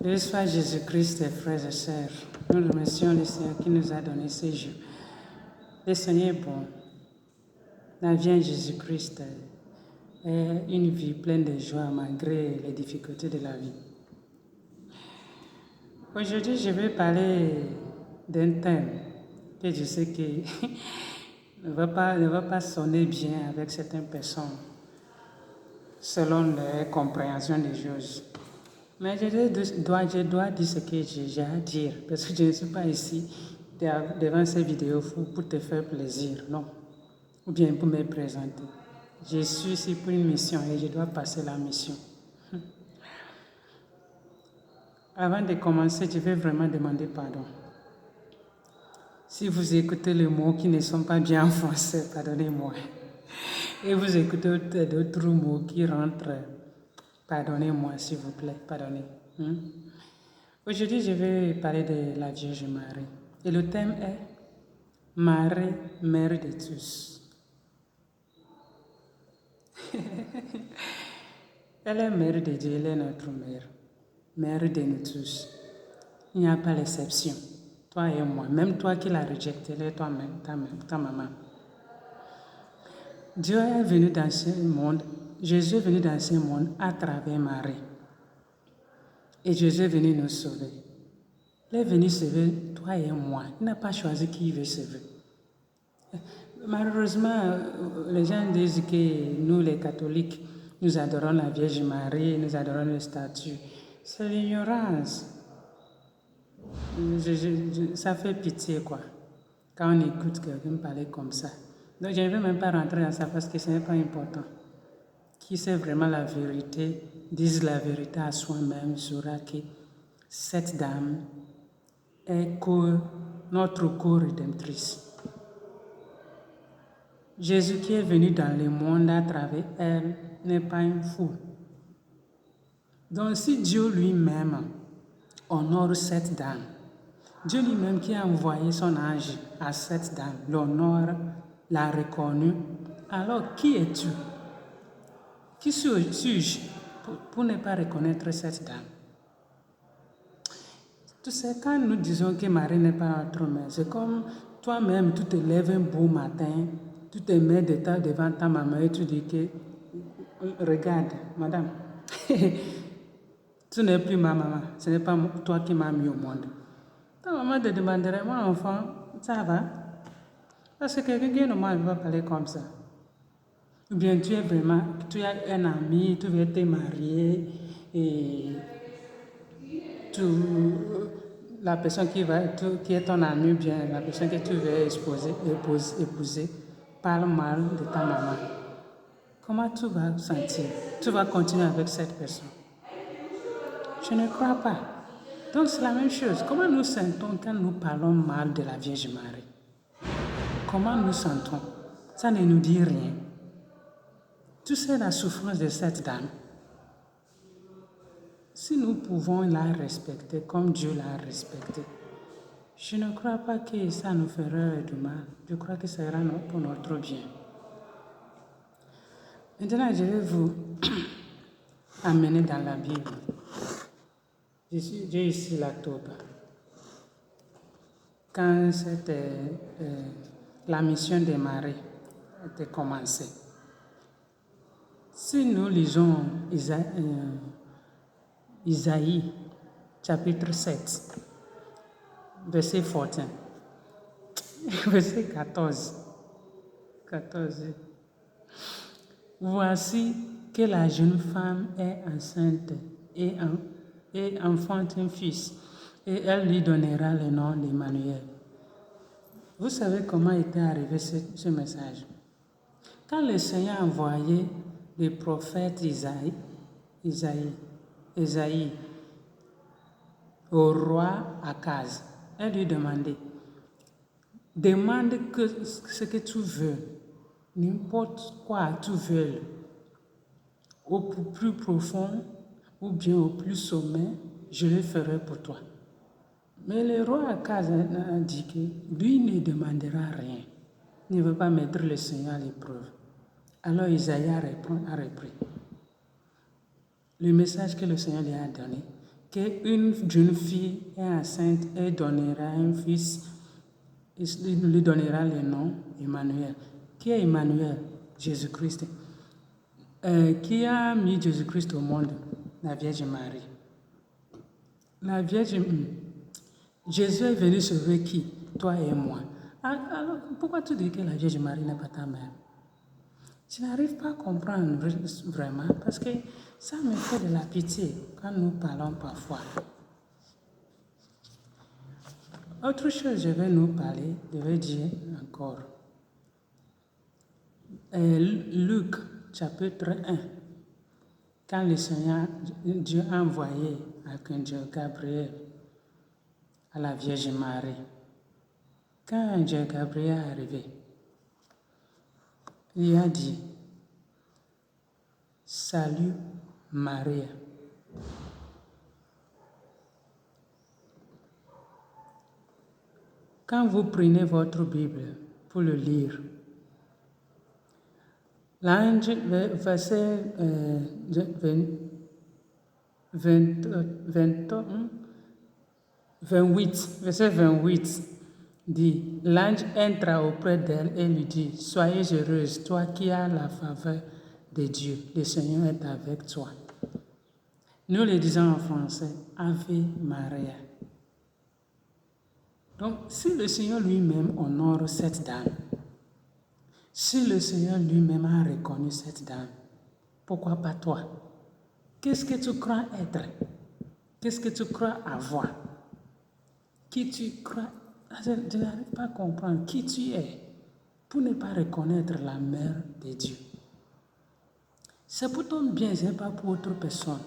Béni soit Jésus-Christ, frères et sœurs. Nous remercions le Seigneur qui nous a donné ce jour. Le Seigneur est bon. La vie en Jésus-Christ est une vie pleine de joie malgré les difficultés de la vie. Aujourd'hui, je vais parler d'un thème que je sais que ne va pas sonner bien avec certaines personnes selon leur compréhension des choses. Mais je dois dire ce que j'ai à dire, parce que je ne suis pas ici devant ces vidéos pour te faire plaisir, non, ou bien pour me présenter. Je suis ici pour une mission et je dois passer la mission. Avant de commencer, je vais vraiment demander pardon. Si vous écoutez les mots qui ne sont pas bien en français, pardonnez-moi. Et vous écoutez d'autres mots qui rentrent, pardonnez-moi s'il vous plaît, pardonnez. Aujourd'hui, je vais parler de la Vierge Marie. Et le thème est Marie, Mère de tous. Elle est Mère de Dieu, elle est notre Mère. Mère de nous tous. Il n'y a pas d'exception. Toi et moi, même toi qui l'as rejeté, elle est toi-même, ta maman. Dieu est venu dans ce monde, Jésus est venu dans ce monde à travers Marie. Et Jésus est venu nous sauver. Il est venu sauver toi et moi. Il n'a pas choisi qui il veut sauver. Malheureusement, les gens disent que nous, les catholiques, nous adorons la Vierge Marie, nous adorons le statut. C'est l'ignorance. Ça fait pitié, quoi, quand on écoute quelqu'un parler comme ça. Donc, je ne vais même pas rentrer dans ça parce que ce n'est pas important. Qui sait vraiment la vérité, dise la vérité à soi-même, saura que cette dame est notre co-rédemptrice. Jésus qui est venu dans le monde à travers elle n'est pas un fou. Donc si Dieu lui-même honore cette dame, Dieu lui-même qui a envoyé son ange à cette dame, l'honore, l'a reconnue, alors qui es-tu? Qui suis-je pour ne pas reconnaître cette dame? Tu sais, quand nous disons que Marie n'est pas notre mère, c'est comme toi-même, tu te lèves un beau matin, tu te mets devant ta maman et tu dis que, regarde, madame, tu n'es plus ma maman, ce n'est pas toi qui m'as mis au monde. Ta maman te demanderait, mon enfant, ça va? Parce que quelqu'un qui est normal va parler comme ça. Ou bien tu as un ami, tu veux te marier et la personne qui est ton ami, bien la personne que tu veux épouser, parle mal de ta maman. Comment tu vas sentir? Tu vas continuer avec cette personne? Je ne crois pas. Donc c'est la même chose. Comment nous sentons quand nous parlons mal de la Vierge Marie? Comment nous sentons? Ça ne nous dit rien. Tu sais la souffrance de cette dame. Si nous pouvons la respecter comme Dieu l'a respectée, je ne crois pas que ça nous ferait du mal. Je crois que ça ira pour notre bien. Maintenant, je vais vous amener dans la Bible. J'ai ici la Toba. Quand la mission de Marie était commencée, si nous lisons Isaïe, chapitre 7, verset 14, verset 14. Voici que la jeune femme est enceinte et enfante un fils, et elle lui donnera le nom d'Emmanuel. Vous savez comment était arrivé ce message? Quand le Seigneur a envoyé le prophète Isaïe au roi Akaz, elle lui demandait, demande ce que tu veux, n'importe quoi tu veux, au plus profond ou bien au plus sommet, je le ferai pour toi. Mais le roi Akaz a dit que lui ne demandera rien. Il ne veut pas mettre le Seigneur à l'épreuve. Alors Isaïe a repris le message que le Seigneur lui a donné. qu'une jeune fille est enceinte et donnera un fils, il lui donnera le nom Emmanuel. Qui est Emmanuel? Jésus-Christ. Qui a mis Jésus-Christ au monde? La Vierge Marie. La Vierge... Jésus est venu sauver qui? Toi et moi. Alors, pourquoi tu dis que la Vierge Marie n'est pas ta mère? Je n'arrive pas à comprendre vraiment parce que ça me fait de la pitié quand nous parlons parfois. Autre chose, je vais nous parler, je vais dire encore. Luc, chapitre 1. Quand le Seigneur, Dieu a envoyé l'archange Gabriel à la Vierge Marie. Quand l'ange Gabriel est arrivé, il a dit, salut Marie. Quand vous prenez votre Bible pour le lire, l'ange, verset 28, dit, l'ange entra auprès d'elle et lui dit, soyez heureuse, toi qui as la faveur de Dieu, le Seigneur est avec toi. Nous le disons en français, Ave Maria. Donc, si le Seigneur lui-même honore cette dame, si le Seigneur lui-même a reconnu cette dame, pourquoi pas toi? Qu'est-ce que tu crois être? Qu'est-ce que tu crois avoir? Qui tu crois? Je n'arrive pas à comprendre qui tu es pour ne pas reconnaître la mère de Dieu. C'est pour ton bien, ce n'est pas pour autre personne.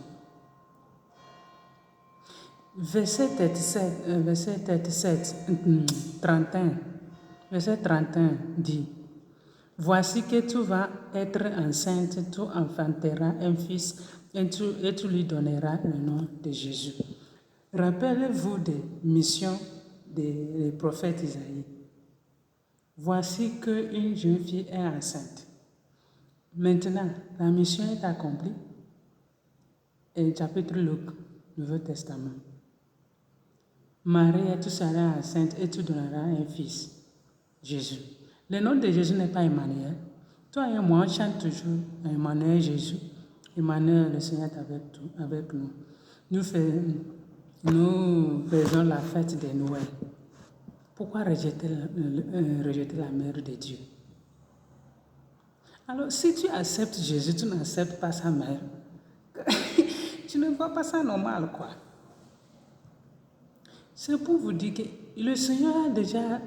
Verset 31 dit, voici que tu vas être enceinte, tu enfanteras un fils et tu lui donneras le nom de Jésus. Rappelez-vous des missions des prophètes Isaïe. Voici qu'une jeune fille est enceinte. Maintenant, la mission est accomplie. Et chapitre Luc, Nouveau Testament. Marie, tu seras enceinte et tu donneras un fils, Jésus. Le nom de Jésus n'est pas Emmanuel. Toi et moi, on chante toujours Emmanuel Jésus. Emmanuel, le Seigneur est avec nous. Nous faisons la fête de Noël. Pourquoi rejeter la mère de Dieu? Alors, si tu acceptes Jésus, tu n'acceptes pas sa mère. Tu ne vois pas ça normal, quoi. C'est pour vous dire que le Seigneur a déjà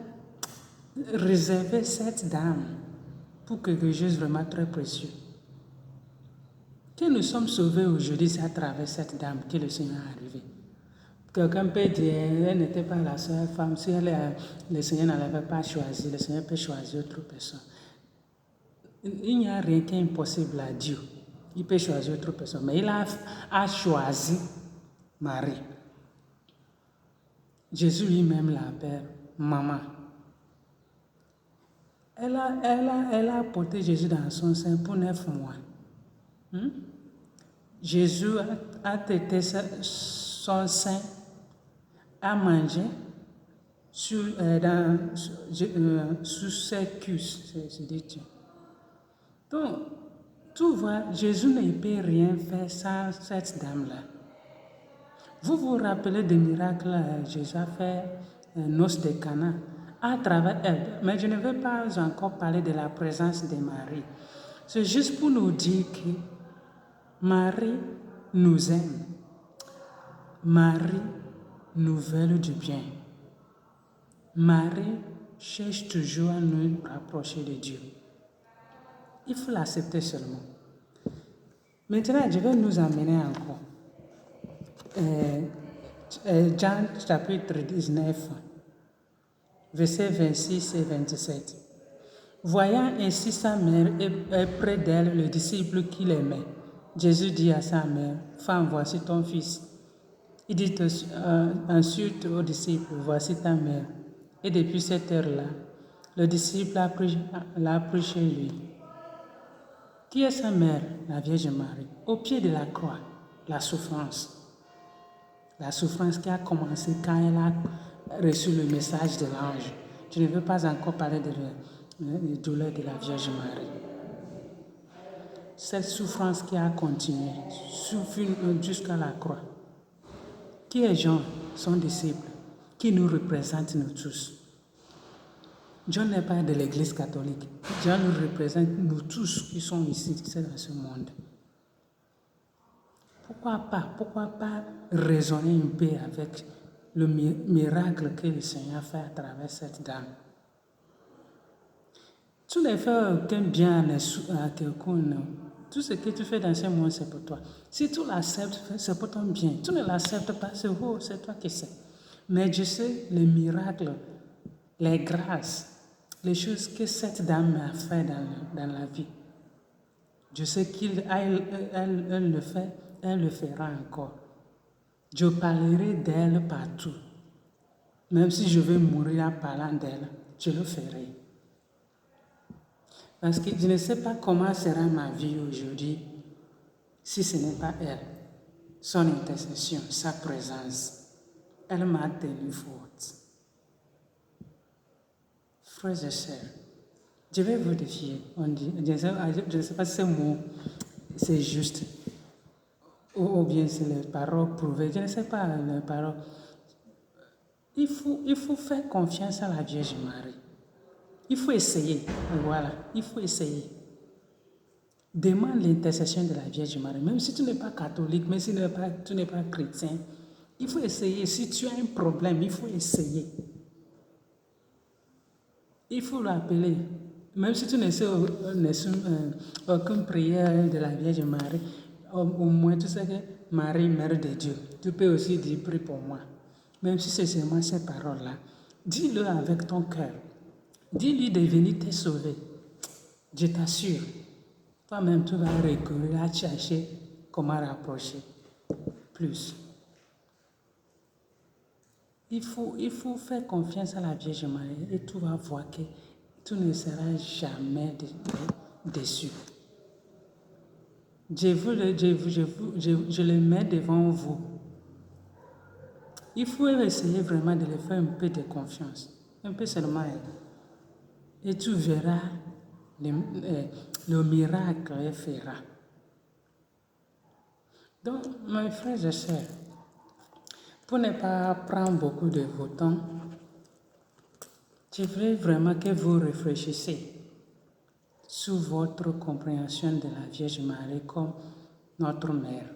réservé cette dame pour quelque chose de vraiment très précieux. Que nous sommes sauvés aujourd'hui, c'est à travers cette dame que le Seigneur est arrivé. Quelqu'un peut dire, elle n'était pas la seule femme. Si le Seigneur ne l'avait pas choisi, le Seigneur peut choisir autre personne. Il n'y a rien qui est impossible à Dieu. Il peut choisir autre personne. Mais il a choisi Marie. Jésus lui-même l'appelle maman. Elle a porté Jésus dans son sein pour 9 mois. Jésus a traité son sein à manger sous ses cuisses. C'est dit. Donc, tu vois, Jésus ne peut rien faire sans cette dame-là. Vous vous rappelez des miracles Jésus a fait noces de Cana à travers elle. Mais je ne vais pas encore parler de la présence de Marie. C'est juste pour nous dire que Marie nous aime. Marie nous veut du bien. Marie cherche toujours à nous rapprocher de Dieu. Il faut l'accepter seulement. Maintenant, je vais nous amener encore. Jean chapitre 19, versets 26 et 27. Voyant ainsi sa mère et près d'elle le disciple qu'il aimait, Jésus dit à sa mère, femme, voici ton fils. Il dit ensuite au disciple, voici ta mère. Et depuis cette heure-là, le disciple l'a pris chez lui. Qui est sa mère? La Vierge Marie. Au pied de la croix, la souffrance. la souffrance qui a commencé quand elle a reçu le message de l'ange. Je ne veux pas encore parler de la douleur de la Vierge Marie. Cette souffrance qui a continué jusqu'à la croix. Qui est Jean, son disciple, qui nous représente nous tous. Jean n'est pas de l'Église catholique. Jean nous représente nous tous qui sommes ici dans ce monde. Pourquoi pas raisonner un peu avec le miracle que le Seigneur fait à travers cette dame. Tu ne fais aucun bien à quelqu'un, non. Tout ce que tu fais dans ce monde, c'est pour toi. Si tu l'acceptes, c'est pour ton bien. Tu ne l'acceptes pas, c'est toi qui sais. Mais je sais les miracles, les grâces, les choses que cette dame a fait dans la vie. Je sais qu'elle le fait, elle le fera encore. Je parlerai d'elle partout. Même si je veux mourir en parlant d'elle, je le ferai. Parce que je ne sais pas comment sera ma vie aujourd'hui si ce n'est pas elle, son intercession, sa présence. Elle m'a tenu forte. Frères et sœurs, je vais vous défier. Je ne sais pas si ce mot c'est juste ou bien c'est les paroles prouvées. Je ne sais pas les paroles. Il faut faire confiance à la Vierge Marie. Il faut essayer. Voilà, il faut essayer. Demande l'intercession de la Vierge Marie. Même si tu n'es pas catholique, même si tu n'es pas chrétien, il faut essayer. Si tu as un problème, il faut essayer. Il faut l'appeler. Même si tu ne sais aucune prière de la Vierge Marie, au moins tu sais que Marie, Mère de Dieu, tu peux aussi dire prie pour moi. Même si c'est seulement ces paroles-là, dis-le avec ton cœur. Dis-lui de venir te sauver. Je t'assure, toi-même tu vas recourir à chercher comment rapprocher plus. Il faut faire confiance à la Vierge Marie et tu vas voir que tu ne seras jamais déçu. Je le mets devant vous. Il faut essayer vraiment de le faire un peu de confiance. Un peu seulement. Et tu verras le miracle qu'elle fera. Donc, mes frères et sœurs, pour ne pas prendre beaucoup de votre temps, je voudrais vraiment que vous réfléchissiez sur votre compréhension de la Vierge Marie comme notre mère.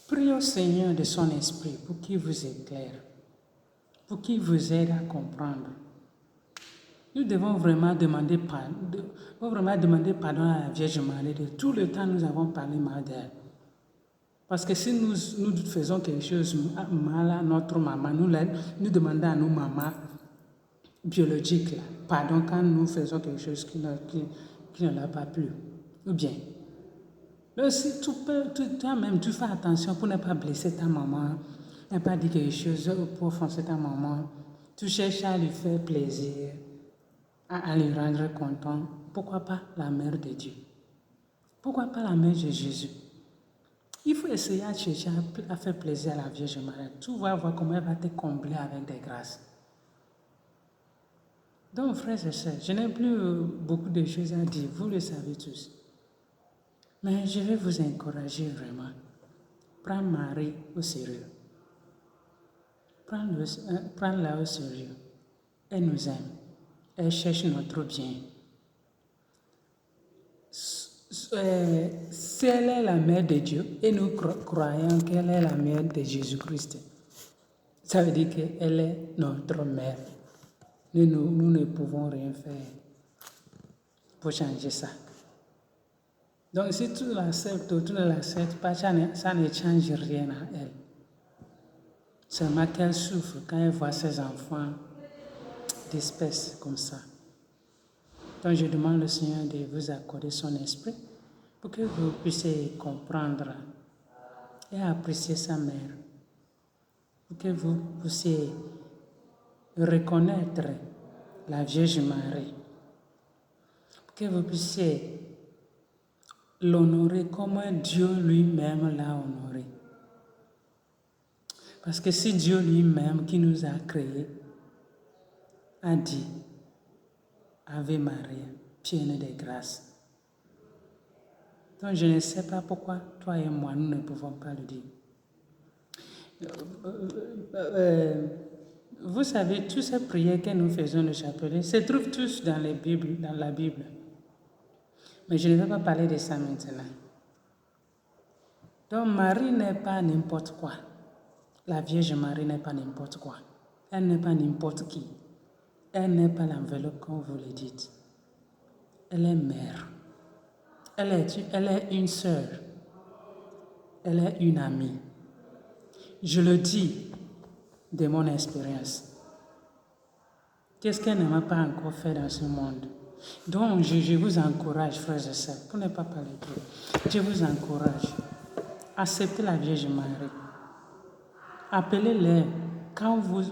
Priez au Seigneur de son esprit pour qu'il vous éclaire, pour qu'il vous aide à comprendre. Nous devons vraiment demander pardon à la Vierge Marie de tout le temps nous avons parlé mal d'elle. Parce que si nous faisons quelque chose mal à notre maman, nous demandons à nos mamans biologiques pardon quand nous faisons quelque chose qui ne leur a pas plu. Ou bien, donc si toi-même tu fais attention pour ne pas blesser ta maman, ne pas dire quelque chose pour offenser ta maman, tu cherches à lui faire plaisir, à lui rendre content, pourquoi pas la mère de Dieu? Pourquoi pas la mère de Jésus? Il faut essayer à chercher à faire plaisir à la Vierge Marie. Tu vas voir comment elle va te combler avec des grâces. Donc, frères et sœurs, je n'ai plus beaucoup de choses à dire, vous le savez tous. Mais je vais vous encourager vraiment. Prends Marie au sérieux. Prends-la au sérieux. Elle nous aime. Elle cherche notre bien. Si elle est la mère de Dieu et nous croyons qu'elle est la mère de Jésus-Christ, ça veut dire qu'elle est notre mère. Nous ne pouvons rien faire pour changer ça. Donc si tu l'acceptes ou tu ne l'acceptes pas, ça ne change rien à elle. Seulement qu'elle souffre quand elle voit ses enfants d'espèces comme ça. Donc je demande au Seigneur de vous accorder son esprit pour que vous puissiez comprendre et apprécier sa mère. Pour que vous puissiez reconnaître la Vierge Marie. Pour que vous puissiez l'honorer comme Dieu lui-même l'a honoré. Parce que si Dieu lui-même qui nous a créés a dit Ave Maria, pleine de grâce. Donc je ne sais pas pourquoi toi et moi nous ne pouvons pas le dire. Vous savez, toutes ces prières que nous faisons le chapelet se trouvent tous dans la Bible. Mais je ne vais pas parler de ça maintenant. Donc Marie n'est pas n'importe quoi. La Vierge Marie n'est pas n'importe quoi. Elle n'est pas n'importe qui. Elle n'est pas l'enveloppe comme vous le dites. Elle est mère. Elle est une sœur. Elle est une amie. Je le dis de mon expérience. Qu'est-ce qu'elle ne m'a pas encore fait dans ce monde? Donc, je vous encourage, frères et sœurs, pour ne pas parler trop. Je vous encourage. Acceptez la Vierge Marie. Appelez-les quand vous...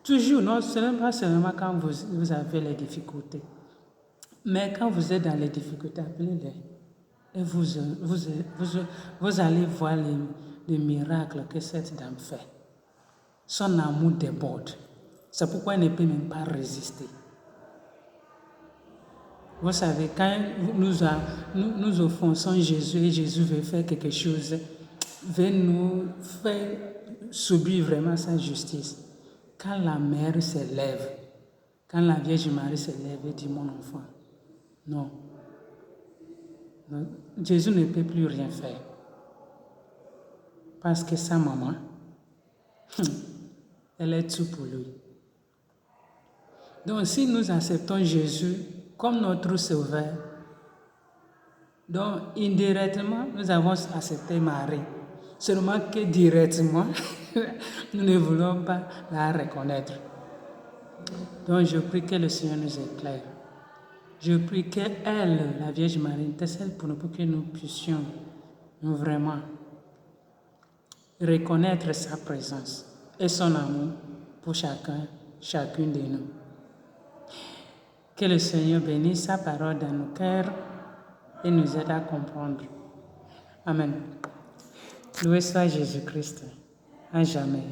Toujours, non, ce n'est pas seulement quand vous avez les difficultés. Mais quand vous êtes dans les difficultés, appelez-les. Et vous allez voir les miracles que cette dame fait. Son amour déborde. C'est pourquoi elle ne peut même pas résister. Vous savez, quand nous offensons Jésus et Jésus veut faire quelque chose, veut nous faire subir vraiment sa justice. Quand la mère se lève, quand la Vierge Marie se lève et dit mon enfant, non. Jésus ne peut plus rien faire. Parce que sa maman, elle est tout pour lui. Donc si nous acceptons Jésus comme notre sauveur, donc indirectement, nous avons accepté Marie. Seulement que directement, nous ne voulons pas la reconnaître. Donc je prie que le Seigneur nous éclaire. Je prie qu'elle, la Vierge Marie, intercède pour nous, pour que nous puissions vraiment reconnaître sa présence et son amour pour chacune de nous. Que le Seigneur bénisse sa parole dans nos cœurs et nous aide à comprendre. Amen. Loué soit Jésus-Christ, à jamais.